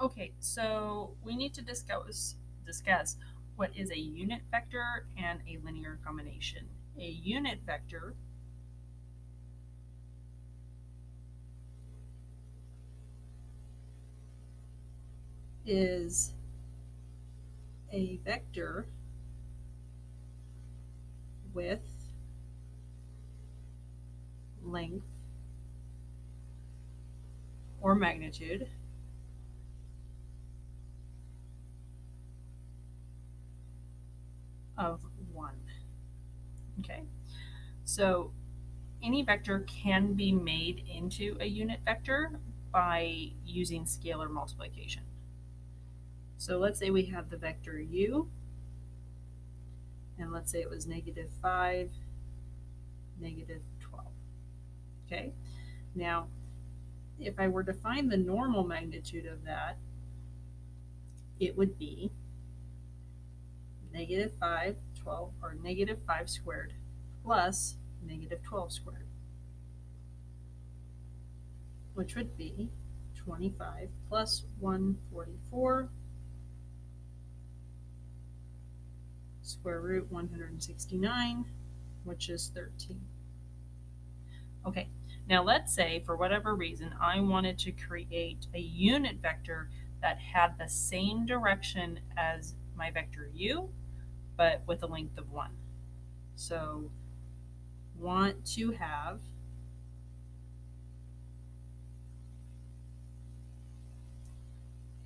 Okay, so we need to discuss what is a unit vector and a linear combination. A unit vector is a vector with length or magnitude of 1. Okay, so any vector can be made into a unit vector by using scalar multiplication. So let's say we have the vector u, and let's say it was -5, -12. Okay, now if I were to find the normal magnitude of that, it would be -5, 12, or -5 squared plus -12 squared, which would be 25 plus 144 square root 169, which is 13. Okay, now let's say for whatever reason I wanted to create a unit vector that had the same direction as my vector u, but with a length of 1. So want to have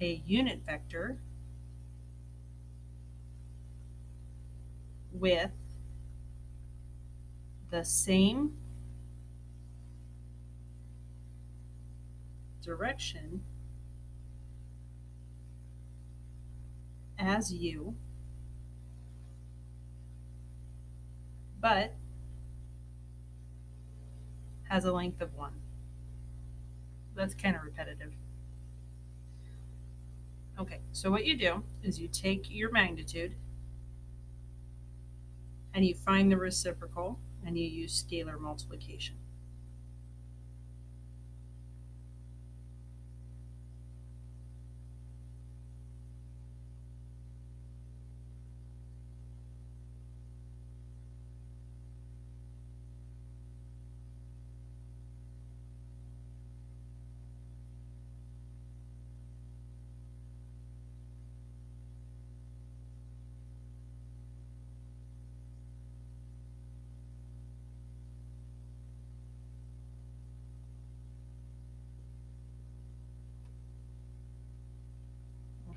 a unit vector with the same direction as u, but has a length of 1. That's kind of repetitive. Okay, so what you do is you take your magnitude and you find the reciprocal and you use scalar multiplication.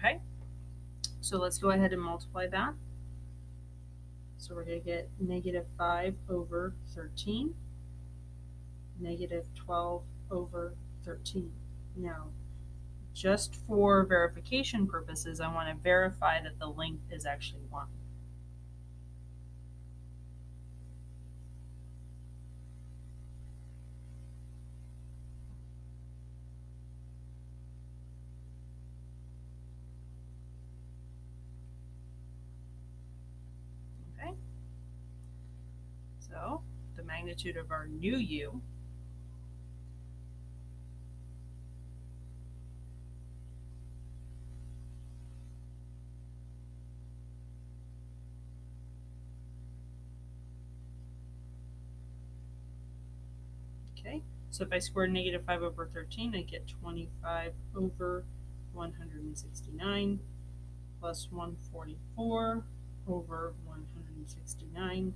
Okay, so let's go ahead and multiply that. So we're going to get -5 over 13, -12 over 13. Now, just for verification purposes, I want to verify that the length is actually 1. Okay, so the magnitude of our new u Okay, so if I square -5 over 13, I get 25 over 169 plus 144 over 169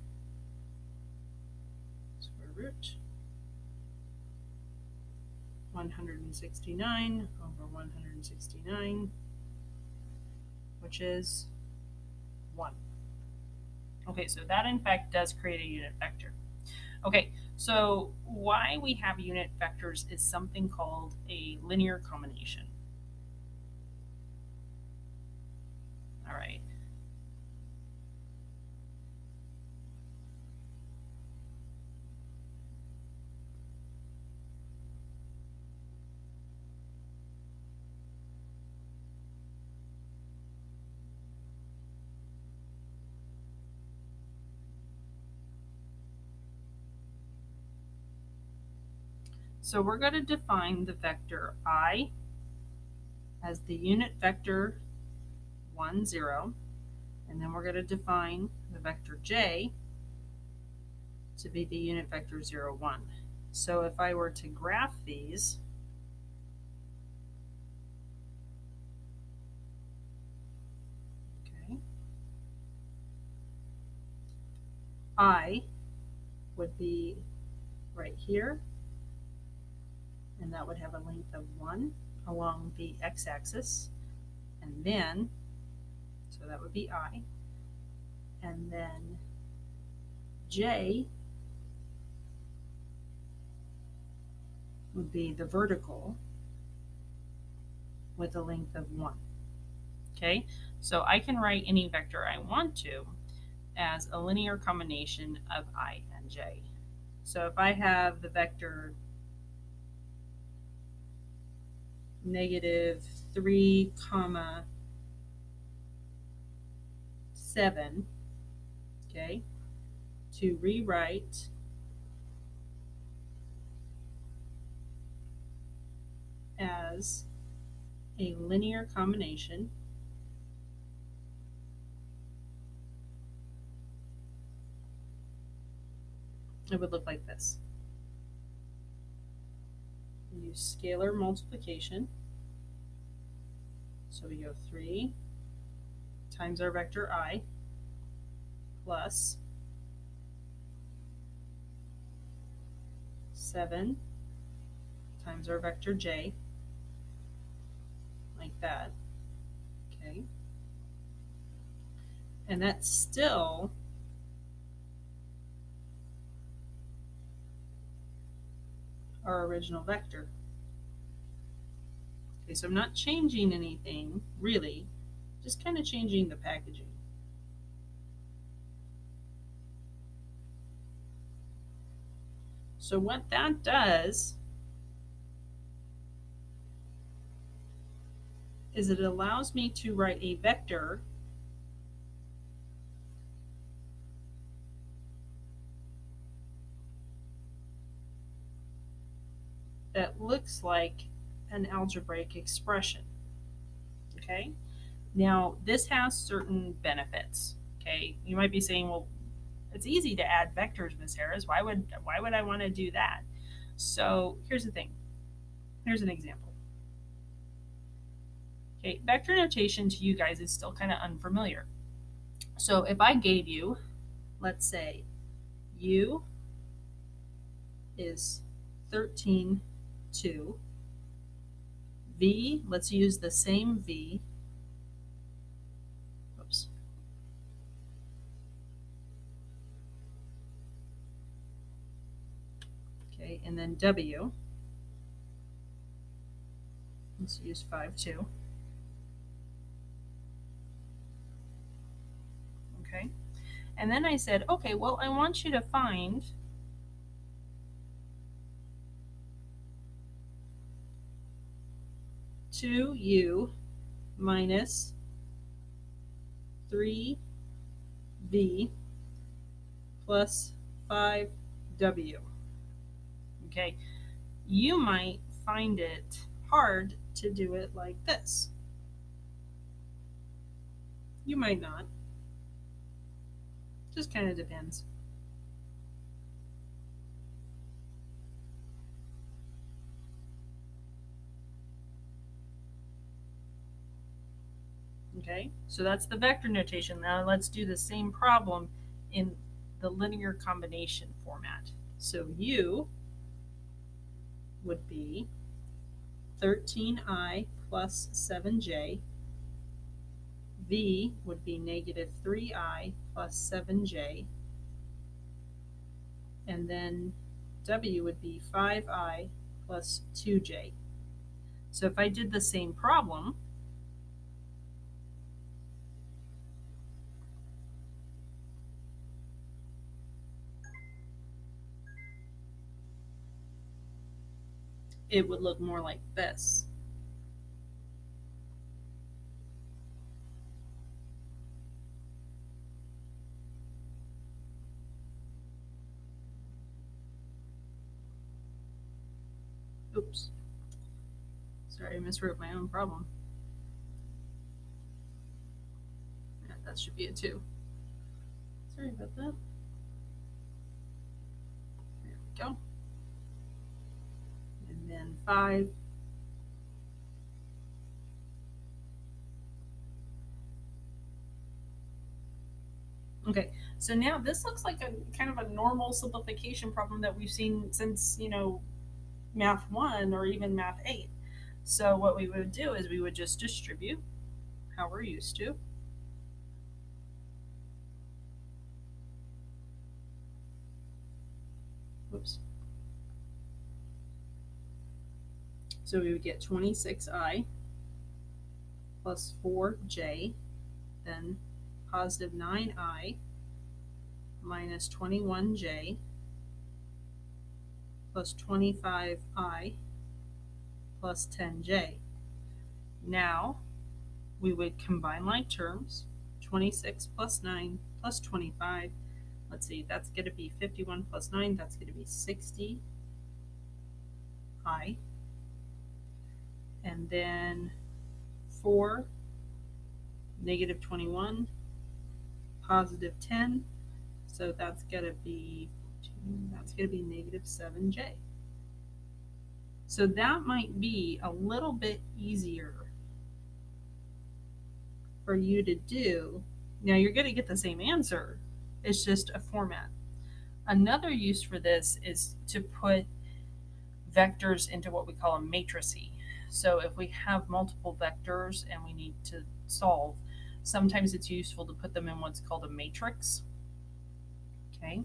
square root 169 over 169, which is 1. Okay, so that in fact does create a unit vector. Okay, so why we have unit vectors is something called a linear combination. All right. So we're going to define the vector I as the unit vector 1, 0, and then we're going to define the vector j to be the unit vector 0, 1. So if I were to graph these, okay, I would be right here, and that would have a length of 1 along the x-axis, and then, so that would be I, and then j would be the vertical with a length of 1. Okay, so I can write any vector I want to as a linear combination of I and j. So if I have the vector -3, 7, okay, to rewrite as a linear combination it would look like this. We use scalar multiplication. So we go 3 times our vector I plus 7 times our vector j, like that. Okay. And that's still our original vector. Okay, so I'm not changing anything, really, just kind of changing the packaging. So what that does is it allows me to write a vector that looks like an algebraic expression. Okay, now this has certain benefits. Okay, you might be saying, well, it's easy to add vectors, Ms. Harris. Why would I want to do that? So here's the thing. Here's an example. Okay, vector notation to you guys is still kind of unfamiliar. So if I gave you, let's say, u is 13, 2, v, let's use the same v, oops, okay, and then w, let's use 5, 2, okay, and then I said, okay, well, I want you to find two u minus 3v plus 5w. Okay, you might find it hard to do it like this. You might not. Just kind of depends. Okay, so that's the vector notation. Now let's do the same problem in the linear combination format. So u would be 13i plus 7j. V would be negative 3i plus 7j. And then w would be 5i plus 2j. So if I did the same problem, it would look more like this. Oops. Sorry, I miswrote my own problem. that should be a 2. Sorry about that. There we go. And then 5. Okay, so now this looks like a kind of a normal simplification problem that we've seen since, Math 1 or even Math 8. So what we would do is we would just distribute how we're used to. Oops. So we would get 26i plus 4j, then positive 9i minus 21j plus 25i plus 10j. Now we would combine like terms. 26 plus 9 plus 25. Let's see, that's going to be 51 plus 9. That's going to be 60i. And then 4, negative 21, positive 10. So that's going to be negative 7j. So that might be a little bit easier for you to do. Now you're going to get the same answer. It's just a format. Another use for this is to put vectors into what we call a matrice. So if we have multiple vectors and we need to solve, sometimes it's useful to put them in what's called a matrix. Okay,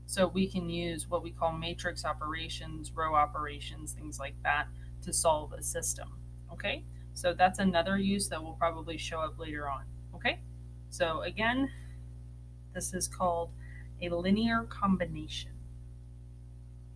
so we can use what we call matrix operations, row operations, things like that to solve a system. Okay, so that's another use that will probably show up later on. Okay, so again, this is called a linear combination.